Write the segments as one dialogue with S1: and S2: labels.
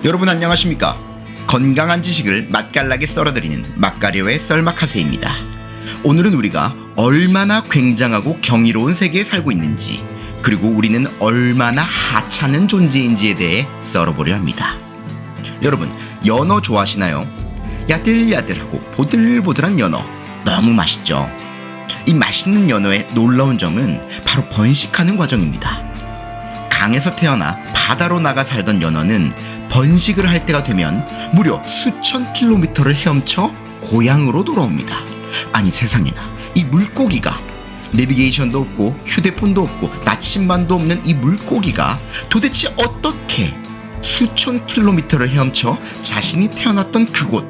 S1: 여러분 안녕하십니까? 건강한 지식을 맛깔나게 썰어드리는 맛가려의 썰마카세입니다. 오늘은 우리가 얼마나 굉장하고 경이로운 세계에 살고 있는지, 그리고 우리는 얼마나 하찮은 존재인지에 대해 썰어보려 합니다. 여러분, 연어 좋아하시나요? 야들야들하고 보들보들한 연어 너무 맛있죠? 이 맛있는 연어의 놀라운 점은 바로 번식하는 과정입니다. 강에서 태어나 바다로 나가 살던 연어는 번식을 할 때가 되면 무려 수천 킬로미터를 헤엄쳐 고향으로 돌아옵니다. 아니 세상에나, 이 물고기가 내비게이션도 없고 휴대폰도 없고 나침반도 없는 이 물고기가 도대체 어떻게 수천 킬로미터를 헤엄쳐 자신이 태어났던 그곳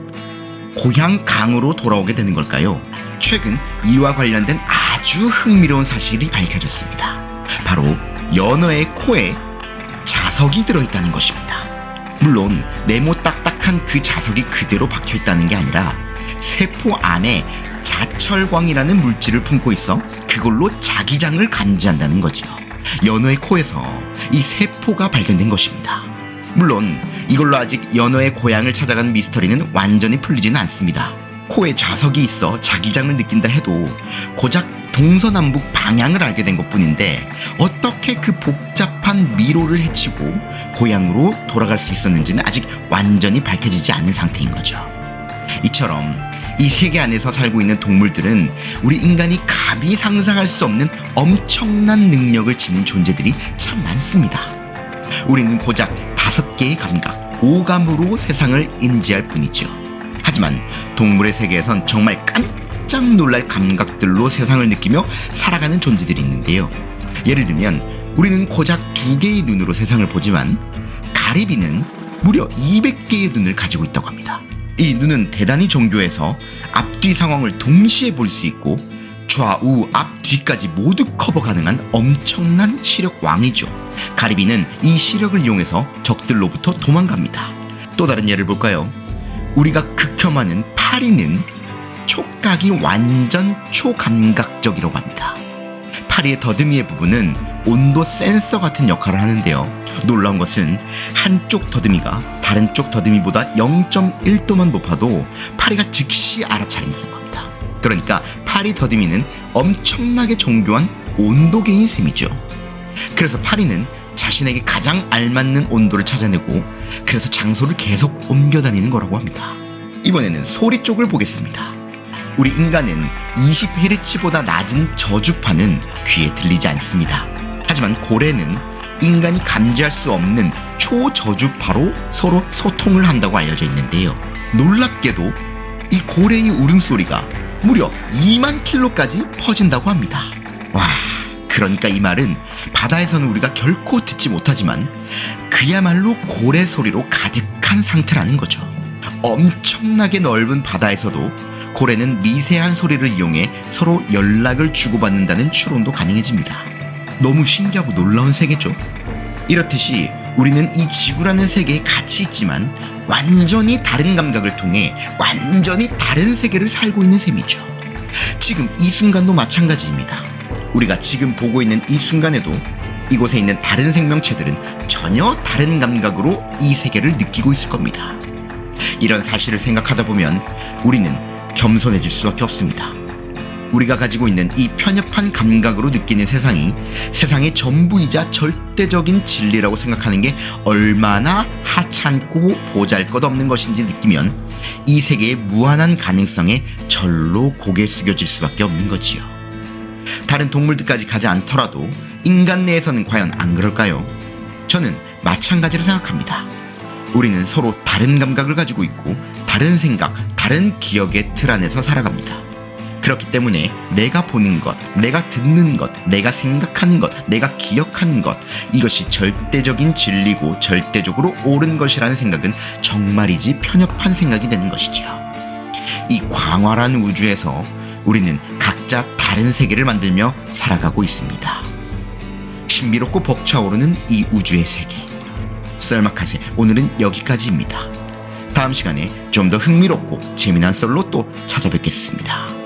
S1: 고향 강으로 돌아오게 되는 걸까요? 최근 이와 관련된 아주 흥미로운 사실이 밝혀졌습니다. 바로 연어의 코에 자석이 들어있다는 것입니다. 물론 네모 딱딱한 그 자석이 그대로 박혀있다는 게 아니라 세포 안에 자철광이라는 물질을 품고 있어 그걸로 자기장을 감지한다는 거죠. 연어의 코에서 이 세포가 발견된 것입니다. 물론 이걸로 아직 연어의 고향을 찾아간 미스터리는 완전히 풀리지는 않습니다. 코에 자석이 있어 자기장을 느낀다 해도 고작 동서남북 방향을 알게 된 것뿐인데 어떻게 그 복잡한 미로를 헤치고 고향으로 돌아갈 수 있었는지는 아직 완전히 밝혀지지 않은 상태인 거죠. 이처럼 이 세계 안에서 살고 있는 동물들은 우리 인간이 감히 상상할 수 없는 엄청난 능력을 지닌 존재들이 참 많습니다. 우리는 고작 5개의 감각, 오감으로 세상을 인지할 뿐이죠. 하지만 동물의 세계에선 정말 깜짝 놀랄 감각들로 세상을 느끼며 살아가는 존재들이 있는데요. 예를 들면 우리는 고작 2개의 눈으로 세상을 보지만 가리비는 무려 200개의 눈을 가지고 있다고 합니다. 이 눈은 대단히 정교해서 앞뒤 상황을 동시에 볼 수 있고 좌우 앞뒤까지 모두 커버 가능한 엄청난 시력왕이죠. 가리비는 이 시력을 이용해서 적들로부터 도망갑니다. 또 다른 예를 볼까요? 우리가 극혐하는 파리는 촉각이 완전 초감각적이라고 합니다. 파리의 더듬이의 부분은 온도 센서 같은 역할을 하는데요. 놀라운 것은 한쪽 더듬이가 다른 쪽 더듬이보다 0.1도만 높아도 파리가 즉시 알아차린다는 겁니다. 그러니까 파리 더듬이는 엄청나게 정교한 온도계인 셈이죠. 그래서 파리는 자신에게 가장 알맞는 온도를 찾아내고 그래서 장소를 계속 옮겨 다니는 거라고 합니다. 이번에는 소리 쪽을 보겠습니다. 우리 인간은 20Hz보다 낮은 저주파는 귀에 들리지 않습니다. 하지만 고래는 인간이 감지할 수 없는 초저주파로 서로 소통을 한다고 알려져 있는데요. 놀랍게도 이 고래의 울음소리가 무려 2만 킬로까지 퍼진다고 합니다. 와, 그러니까 이 말은 바다에서는 우리가 결코 듣지 못하지만 그야말로 고래 소리로 가득한 상태라는 거죠. 엄청나게 넓은 바다에서도 고래는 미세한 소리를 이용해 서로 연락을 주고받는다는 추론도 가능해집니다. 너무 신기하고 놀라운 세계죠. 이렇듯이 우리는 이 지구라는 세계에 같이 있지만 완전히 다른 감각을 통해 완전히 다른 세계를 살고 있는 셈이죠. 지금 이 순간도 마찬가지입니다. 우리가 지금 보고 있는 이 순간에도 이곳에 있는 다른 생명체들은 전혀 다른 감각으로 이 세계를 느끼고 있을 겁니다. 이런 사실을 생각하다 보면 우리는 겸손해질 수밖에 없습니다. 우리가 가지고 있는 이 편협한 감각으로 느끼는 세상이 세상의 전부이자 절대적인 진리라고 생각하는 게 얼마나 하찮고 보잘것없는 것인지 느끼면 이 세계의 무한한 가능성에 절로 고개 숙여질 수밖에 없는 거지요. 다른 동물들까지 가지 않더라도 인간 내에서는 과연 안 그럴까요? 저는 마찬가지로 생각합니다. 우리는 서로 다른 감각을 가지고 있고 다른 생각, 다른 기억의 틀 안에서 살아갑니다. 그렇기 때문에 내가 보는 것, 내가 듣는 것, 내가 생각하는 것, 내가 기억하는 것, 이것이 절대적인 진리고 절대적으로 옳은 것이라는 생각은 정말이지 편협한 생각이 되는 것이죠. 이 광활한 우주에서 우리는 각자 다른 세계를 만들며 살아가고 있습니다. 신비롭고 벅차오르는 이 우주의 세계. 썰마카세, 오늘은 여기까지입니다. 다음 시간에 좀 더 흥미롭고 재미난 썰로 또 찾아뵙겠습니다.